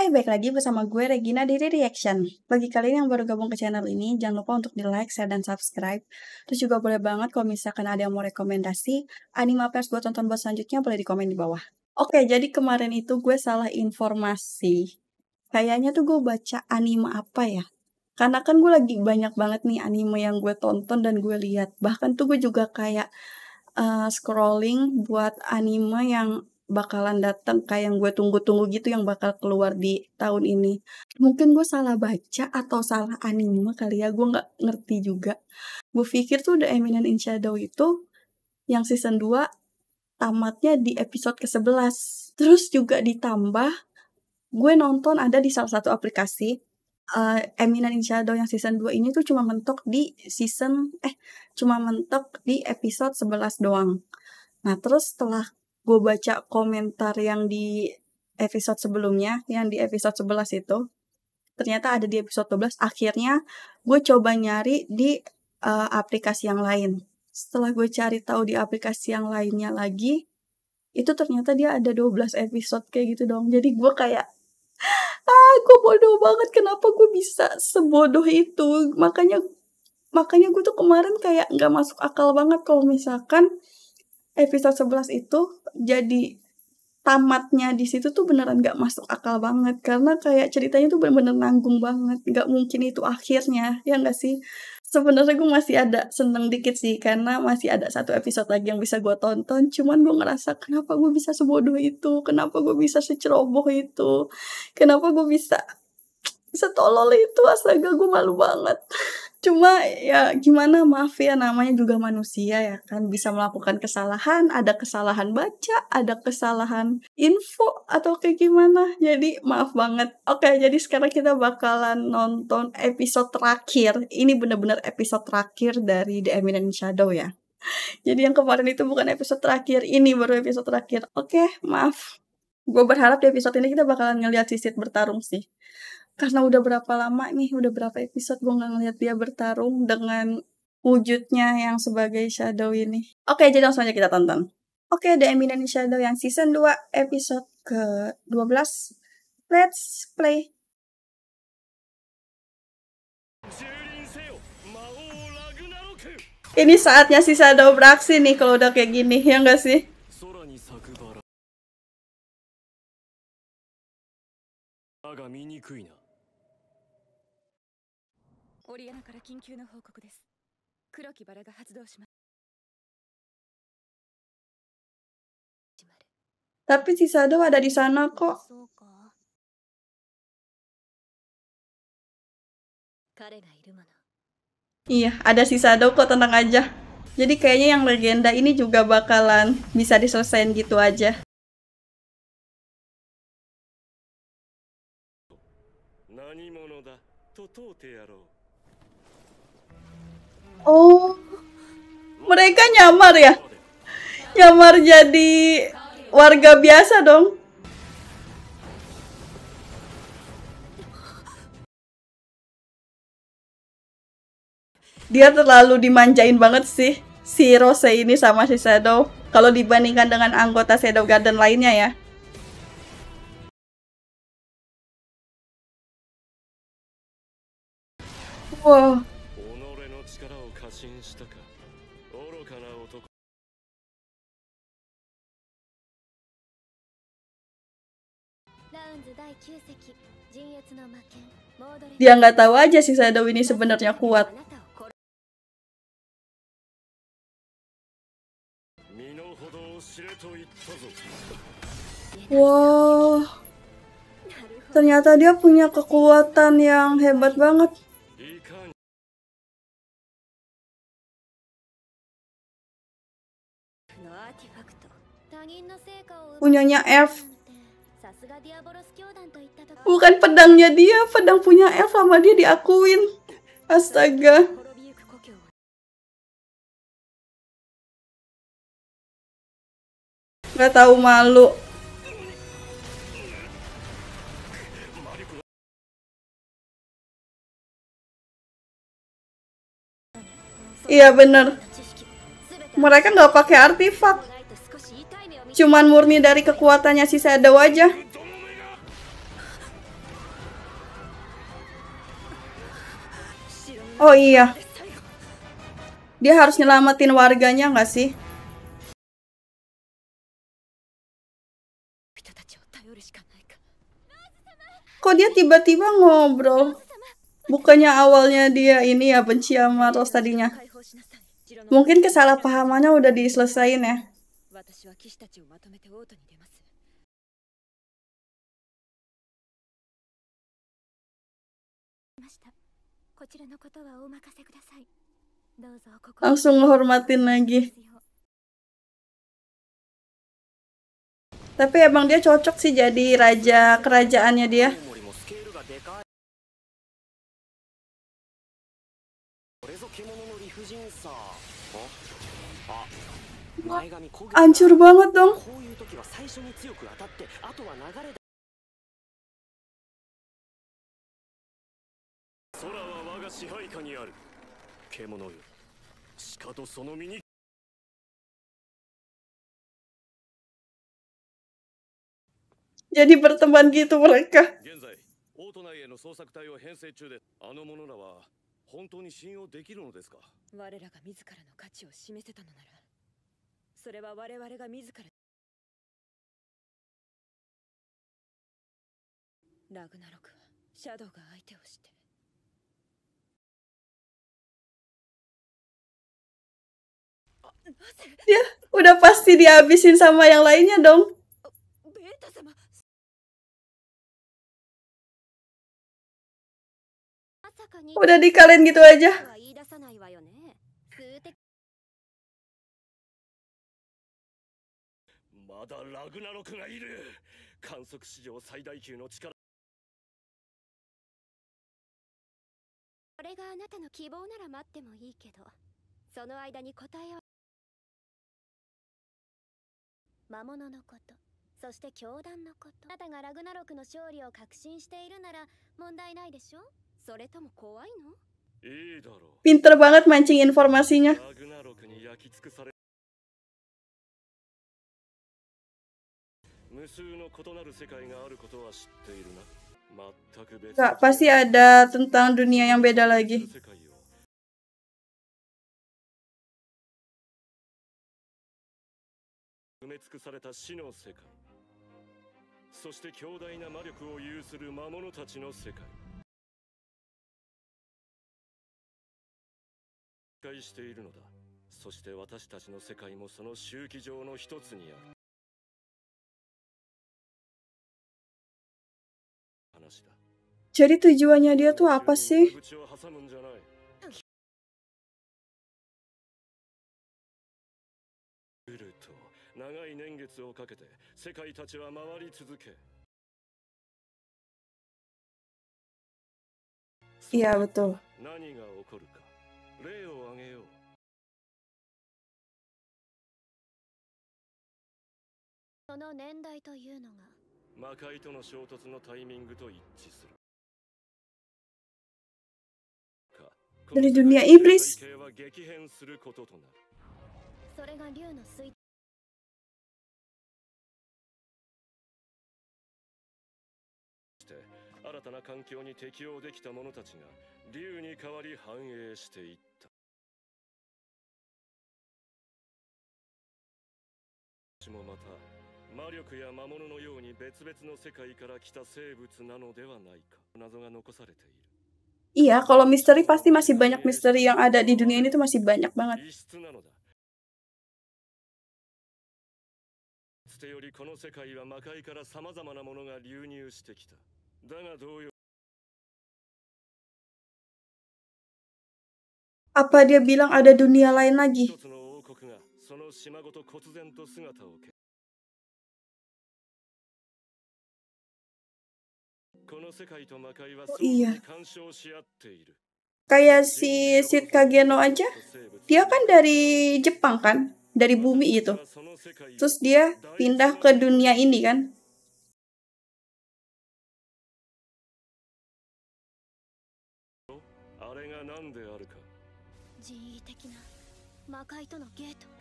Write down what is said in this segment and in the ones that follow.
Baik lagi bersama gue Regina dari Reaction. Bagi kalian yang baru gabung ke channel ini, jangan lupa untuk di-like, share, dan subscribe. Terus juga boleh banget kalau misalkan ada yang mau rekomendasi, anime apa yang harus gue tonton buat selanjutnya, boleh di komen di bawah. Oke, jadi kemarin itu gue salah informasi. Kayaknya tuh gue baca anime apa ya? Karena kan gue lagi banyak banget nih anime yang gue tonton dan gue lihat. Bahkan tuh gue juga kayak scrolling buat anime yang bakalan datang kayak yang gue tunggu-tunggu gitu yang bakal keluar di tahun ini. Mungkin gue salah baca atau salah anime kali ya, gue nggak ngerti juga. Gue pikir tuh The Eminence in Shadow itu yang season 2 tamatnya di episode ke-11. Terus juga ditambah gue nonton ada di salah satu aplikasi Eminence in Shadow yang season 2 ini tuh cuma mentok di episode 11 doang. Nah, terus setelah gue baca komentar yang di episode sebelumnya, yang di episode 11 itu, ternyata ada di episode 12, akhirnya gue coba nyari di aplikasi yang lain. Setelah gue cari tahu di aplikasi yang lainnya lagi, itu ternyata dia ada 12 episode kayak gitu dong. Jadi gue kayak, gue bodoh banget, kenapa gue bisa sebodoh itu. Makanya gue tuh kemarin kayak gak masuk akal banget kalau misalkan episode 11 itu jadi tamatnya di situ tuh beneran gak masuk akal banget. Karena kayak ceritanya tuh bener-bener nanggung banget. Gak mungkin itu akhirnya, ya gak sih? Sebenarnya gue masih ada seneng dikit sih, karena masih ada satu episode lagi yang bisa gue tonton. Cuman gue ngerasa, kenapa gue bisa sebodoh itu? Kenapa gue bisa seceroboh itu? Kenapa gue bisa setolol itu? Astaga, gue malu banget. Cuma ya gimana, maaf ya, namanya juga manusia ya kan, bisa melakukan kesalahan, ada kesalahan baca, ada kesalahan info atau kayak gimana, jadi maaf banget. Oke, jadi sekarang kita bakalan nonton episode terakhir. Ini bener-bener episode terakhir dari The Eminence in Shadow ya. Jadi yang kemarin itu bukan episode terakhir, ini baru episode terakhir. Oke, maaf. Gue berharap di episode ini kita bakalan ngeliat Sisit bertarung sih. Karena udah berapa lama nih, udah berapa episode gue gak ngeliat dia bertarung dengan wujudnya yang sebagai Shadow ini. Oke, jadi langsung aja kita tonton. Oke, The Eminence in Shadow yang season 2 episode ke-12. Let's play. Ini saatnya si Shadow beraksi nih kalau udah kayak gini, ya gak sih? Tapi si Shadow ada di sana kok. Iya, ada si Shadow kok, tenang aja. Jadi kayaknya yang legenda ini juga bakalan bisa diselesain gitu aja. Oh, mereka nyamar ya? Nyamar jadi warga biasa dong. Dia terlalu dimanjain banget sih si Rose ini sama si Shadow kalau dibandingkan dengan anggota Shadow Garden lainnya ya. Wow. Dia nggak tahu aja si Shadow ini sebenarnya kuat. Wow, ternyata dia punya kekuatan yang hebat banget. Punyanya Elf. Bukan pedangnya dia, pedang punya Elf sama dia diakuin. Astaga. Gak tahu malu. Iya bener. Mereka nggak pakai artefak. Cuman murni dari kekuatannya si Shadow aja. Oh iya, dia harus nyelamatin warganya nggak sih? Kok dia tiba-tiba ngobrol? Bukannya awalnya dia ini ya benci sama Rose tadinya. Mungkin kesalahpahamannya udah diselesain ya. Langsung ngehormatin lagi. Tapi emang dia cocok sih jadi raja kerajaannya dia. Hancur banget dong. Jadi berteman gitu mereka. オート内への捜索隊を編成中で、あの者らは本当に信用できるのですか？我らが自らの価値を示せたのなら、それは我々が自らラグナロクはシャドウが相手をして。 Dia udah pasti dihabisin sama yang lainnya dong. Udah dikalian gitu aja. まだラグナロクがいる。観測史上最大級の力。これがあなたの希望なら待ってもいいけど、その間に答えを。魔物のこと、そして教団のこと。あなたがラグナロクの勝利を確信しているなら問題ないでしょ？それとも怖いの？いいだろう。 Pinter banget mancing informasinya. ラグナロクに焼き尽くされ。無数の異なる世界があることは知っているな。全く別。 Gak, pasti ada tentang dunia yang beda lagi. 埋め尽くされた死の世界、そして強大な魔力を有する魔物たちの世界。理解しているのだ。そして私たちの世界もその周期上の一つにある。話だ。 Jadi tujuannya dia tuh apa sih? 長い年月をかけて世界たちは回り続け。 Iya betul. 何が起こるか例を挙げよう。その年代というのが魔界との衝突のタイミングと一致する。 Dari dunia iblis. それが竜の水。 新たな環境に適応できた者たちが竜に代わり繁栄していった。私もまた魔力や魔物のように別々の世界から来た生物なのではないか。謎が残されている。 Iya, kalau misteri pasti masih banyak misteri yang ada di dunia ini tuh masih banyak banget. つてよりこの世界は魔界から様々なものが流入してきた。だが同様。 Apa dia bilang ada dunia lain lagi? Oh iya. Kayak si Sid Kageno aja, dia kan dari Jepang kan, dari bumi itu. Terus dia pindah ke dunia ini kan.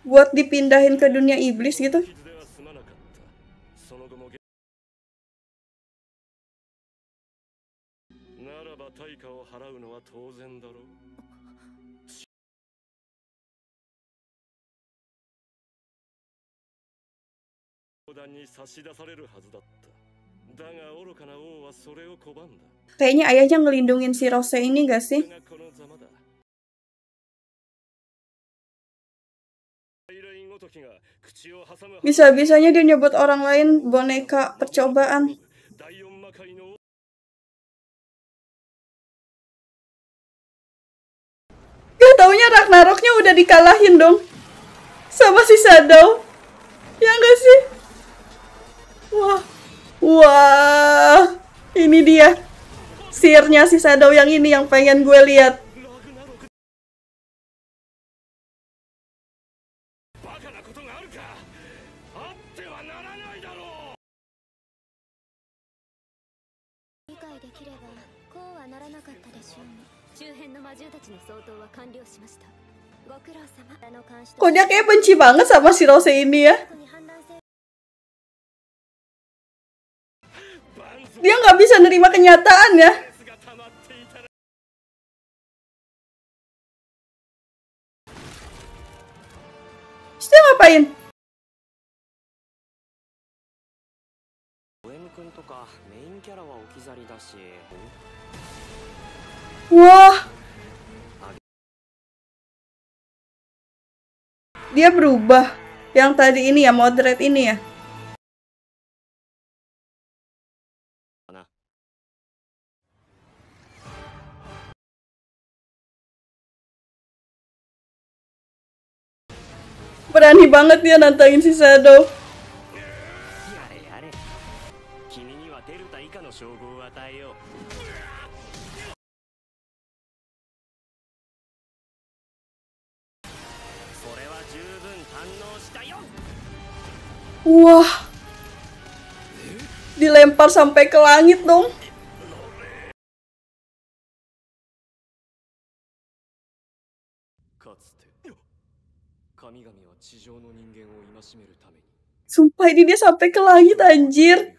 Buat dipindahin ke dunia iblis gitu. 団に差し出されるはずだった。だが愚かな王はそれを拒んだ。 Kayaknya ayahnya ngelindungin si Rose ini gak sih? Bisa-bisanya dia nyebut orang lain boneka percobaan. Gak taunya Ragnaroknya udah dikalahin dong sama si Shadow. Ya gak sih? Wah. Wah. Ini dia. Sihirnya si Shadow yang ini yang pengen gue lihat. Kok dia kayak benci banget sama si Rose ini ya? Dia nggak bisa nerima kenyataan ya. Terus dia ngapain? Wah. Dia berubah. Yang tadi ini ya, moderate ini ya. Berani banget dia nantangin si Shadow. Wah. Dilempar sampai ke langit dong. Sumpah ini dia sampai ke langit anjir.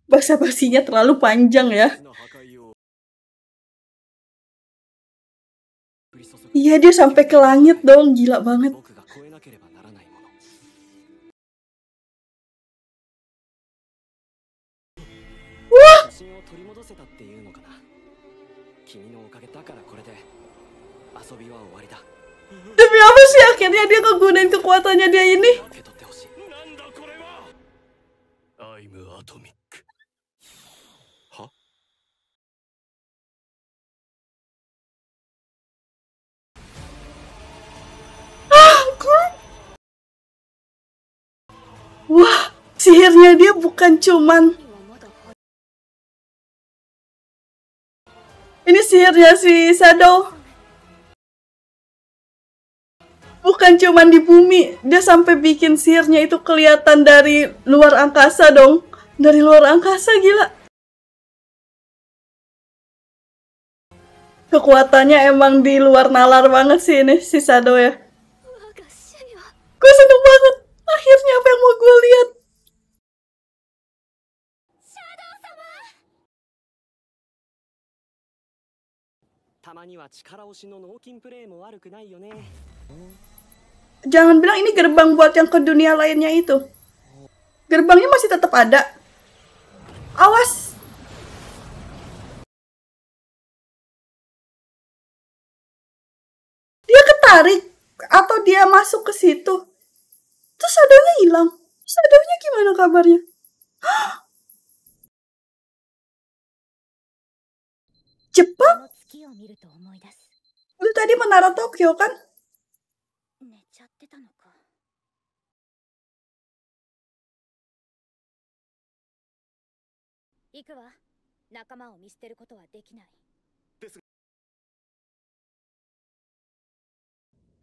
Basa-basinya terlalu panjang ya. Iya dia sampai ke langit dong, gila banget. Wah. Demi apa sih akhirnya dia ngegunain kekuatannya dia ini? Wah, sihirnya dia bukan cuman ini sihirnya si Shadow. Bukan cuman di bumi, dia sampai bikin sihirnya itu kelihatan dari luar angkasa dong. Dari luar angkasa, gila. Kekuatannya emang di luar nalar banget sih ini si Shadow ya. Gue seneng banget. Akhirnya apa yang mau gue lihat. Jangan bilang ini gerbang buat yang ke dunia lainnya itu. Gerbangnya masih tetap ada. Awas. Dia ketarik atau dia masuk ke situ. Terus Shadownya hilang. Shadownya gimana kabarnya? Jepang? Itu tadi menara Tokyo kan?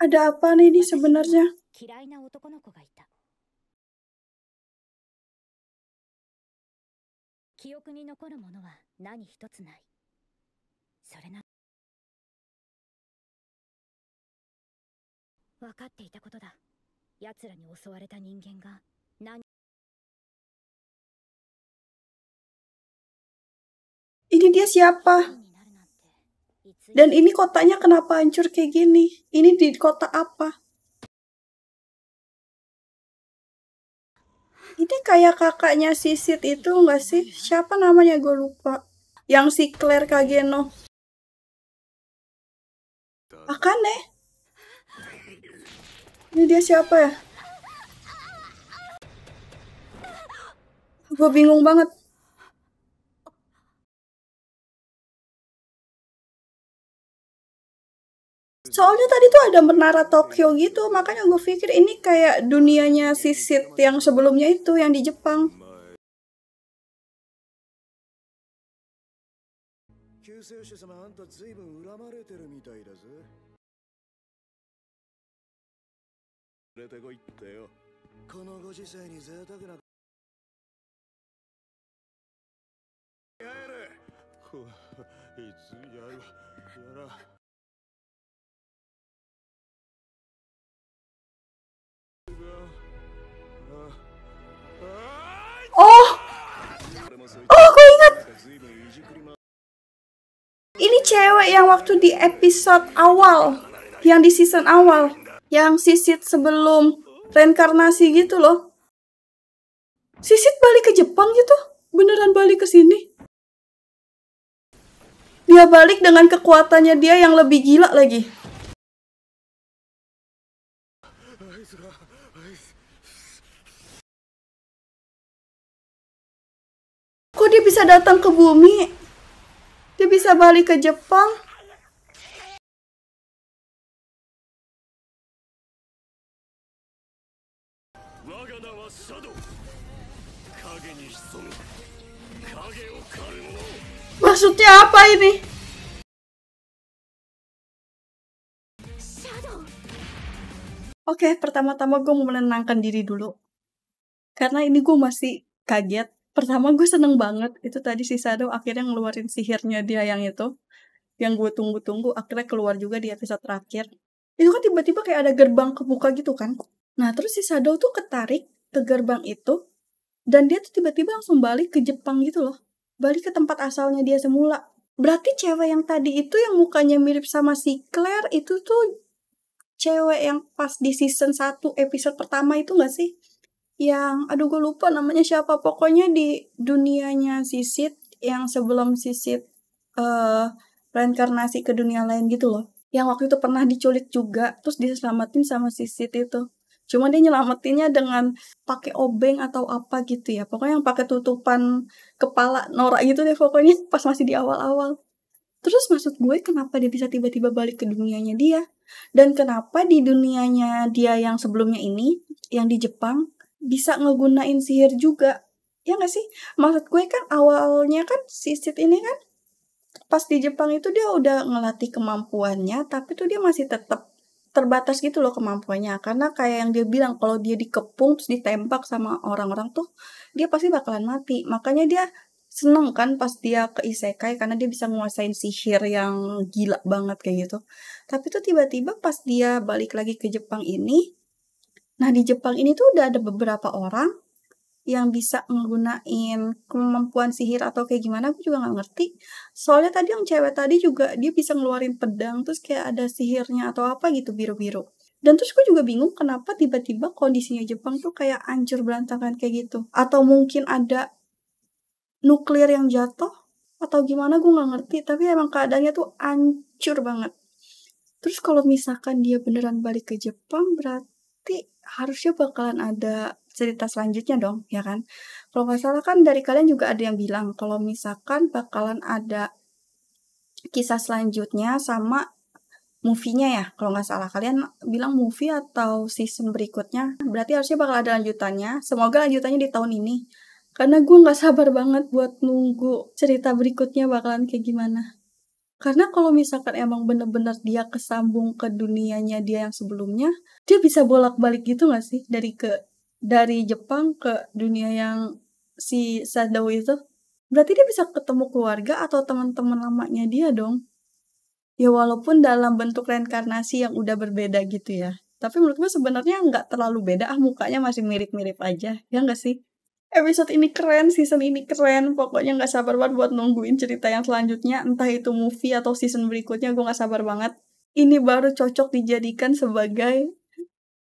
Ada apa nih ini sebenarnya? siapa? Dan ini kotanya kenapa hancur kayak gini? Ini di kota apa? Ini kayak kakaknya si Sid itu nggak sih? Siapa namanya? Gue lupa. Yang si Claire Kageno. Akane. Ini dia siapa ya? Gue bingung banget. Soalnya tadi tuh ada menara Tokyo gitu, makanya gue pikir ini kayak dunianya si Sid yang sebelumnya itu, yang di Jepang. 救世主様、あんたずいぶん恨まれてるみたいだぜ。出てこいってよ。このご時世に贅沢な。帰れ。いつやら。Oh, gue ingat. Ini cewek yang waktu di episode awal, yang di season awal, yang Sisit sebelum reinkarnasi gitu loh. Sisit balik ke Jepang gitu, beneran balik ke sini. Dia balik dengan kekuatannya dia yang lebih gila lagi. Kok dia bisa datang ke bumi? Dia bisa balik ke Jepang? Maksudnya apa ini? Oke, pertama-tama gue mau menenangkan diri dulu. Karena ini gue masih kaget. Pertama gue seneng banget. Itu tadi si Shadow akhirnya ngeluarin sihirnya dia yang itu. Yang gue tunggu-tunggu akhirnya keluar juga di episode terakhir. Itu kan tiba-tiba kayak ada gerbang kebuka gitu kan. Nah terus si Shadow tuh ketarik ke gerbang itu. Dan dia tuh tiba-tiba langsung balik ke Jepang gitu loh. Balik ke tempat asalnya dia semula. Berarti cewek yang tadi itu yang mukanya mirip sama si Claire itu tuh cewek yang pas di season 1 episode pertama itu gak sih? Yang, aduh gue lupa namanya siapa. Pokoknya di dunianya si Sid yang sebelum si Sid reinkarnasi ke dunia lain gitu loh. Yang waktu itu pernah diculik juga, terus diselamatin sama si Sid itu. Cuma dia nyelamatinnya dengan pakai obeng atau apa gitu ya. Pokoknya yang pakai tutupan kepala norak gitu deh pokoknya pas masih di awal-awal. Terus maksud gue kenapa dia bisa tiba-tiba balik ke dunianya dia? Dan kenapa di dunianya dia yang sebelumnya ini, yang di Jepang, bisa ngegunain sihir juga? Ya gak sih? Maksud gue kan awalnya kan si Sid ini kan pas di Jepang itu dia udah ngelatih kemampuannya, tapi tuh dia masih tetap terbatas gitu loh kemampuannya. Karena kayak yang dia bilang, kalau dia dikepung terus ditembak sama orang-orang tuh, dia pasti bakalan mati. Makanya dia seneng kan pas dia ke isekai, karena dia bisa nguasain sihir yang gila banget kayak gitu. Tapi tuh tiba-tiba pas dia balik lagi ke Jepang ini, nah di Jepang ini tuh udah ada beberapa orang yang bisa menggunain kemampuan sihir atau kayak gimana, aku juga gak ngerti. Soalnya tadi yang cewek tadi juga dia bisa ngeluarin pedang, terus kayak ada sihirnya atau apa gitu biru-biru. Dan terus gue juga bingung kenapa tiba-tiba kondisinya Jepang tuh kayak hancur berantakan kayak gitu. Atau mungkin ada nuklir yang jatuh, atau gimana gue gak ngerti. Tapi emang keadaannya tuh hancur banget. Terus kalau misalkan dia beneran balik ke Jepang, berarti harusnya bakalan ada cerita selanjutnya dong, ya kan? Kalau nggak salah kan dari kalian juga ada yang bilang kalau misalkan bakalan ada kisah selanjutnya sama movie-nya ya. Kalau nggak salah kalian bilang movie atau season berikutnya, berarti harusnya bakal ada lanjutannya. Semoga lanjutannya di tahun ini. Karena gue nggak sabar banget buat nunggu cerita berikutnya bakalan kayak gimana. Karena kalau misalkan emang bener-bener dia kesambung ke dunianya dia yang sebelumnya, dia bisa bolak-balik gitu gak sih? Dari Jepang ke dunia yang si Shadow itu. Berarti dia bisa ketemu keluarga atau teman-teman lamanya dia dong. Ya walaupun dalam bentuk reinkarnasi yang udah berbeda gitu ya. Tapi menurut gue sebenarnya nggak terlalu beda, mukanya masih mirip-mirip aja. Ya nggak sih? episode ini keren, season ini keren. Pokoknya gak sabar banget buat nungguin cerita yang selanjutnya. Entah itu movie atau season berikutnya, gue gak sabar banget. Ini baru cocok dijadikan sebagai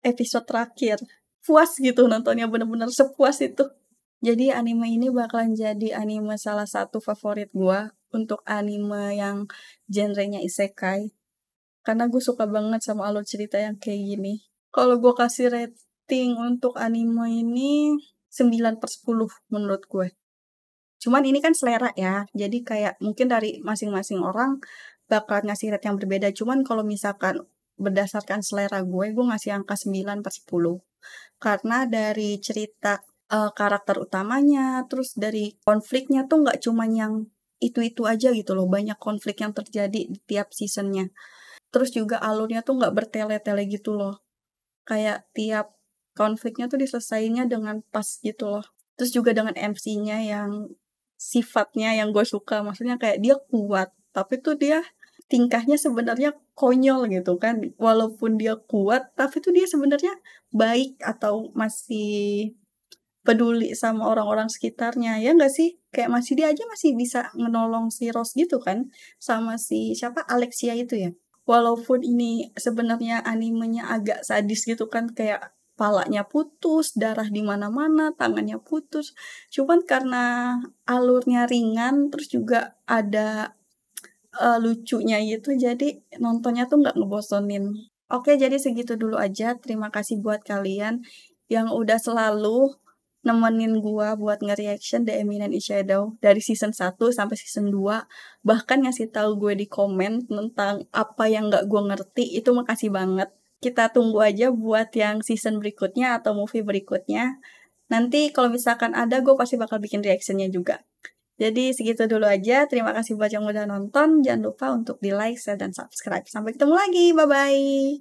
episode terakhir. Puas gitu nontonnya, bener-bener sepuas itu. Jadi anime ini bakalan jadi anime salah satu favorit gue untuk anime yang genrenya isekai. Karena gue suka banget sama alur cerita yang kayak gini. Kalau gue kasih rating untuk anime ini 9/10 menurut gue. Cuman ini kan selera ya. Jadi kayak mungkin dari masing-masing orang bakal ngasih rate yang berbeda. Cuman kalau misalkan berdasarkan selera gue ngasih angka 9/10. Karena dari cerita karakter utamanya, terus dari konfliknya tuh nggak cuman yang itu-itu aja gitu loh. Banyak konflik yang terjadi di tiap seasonnya. Terus juga alurnya tuh nggak bertele-tele gitu loh. Kayak tiap konfliknya tuh diselesainya dengan pas gitu loh. Terus juga dengan MC-nya yang sifatnya yang gue suka. Maksudnya kayak dia kuat, tapi tuh dia tingkahnya sebenarnya konyol gitu kan. Walaupun dia kuat, tapi tuh dia sebenarnya baik atau masih peduli sama orang-orang sekitarnya. Ya nggak sih? Kayak dia aja masih bisa menolong si Rose gitu kan. Sama si siapa? Alexia itu ya. Walaupun ini sebenarnya animenya agak sadis gitu kan, kayak palanya putus, darah di mana-mana, tangannya putus. Cuman karena alurnya ringan, terus juga ada lucunya gitu, jadi nontonnya tuh nggak ngebosonin. Oke, jadi segitu dulu aja. Terima kasih buat kalian yang udah selalu nemenin gua buat nge-reaction The Eminent in Shadow dari season 1 sampai season 2. Bahkan ngasih tahu gue di komen tentang apa yang gak gue ngerti. Itu makasih banget. Kita tunggu aja buat yang season berikutnya atau movie berikutnya. Nanti kalau misalkan ada, gue pasti bakal bikin reactionnya juga. Jadi segitu dulu aja. Terima kasih buat yang udah nonton. Jangan lupa untuk di like, share, dan subscribe. Sampai ketemu lagi. Bye-bye.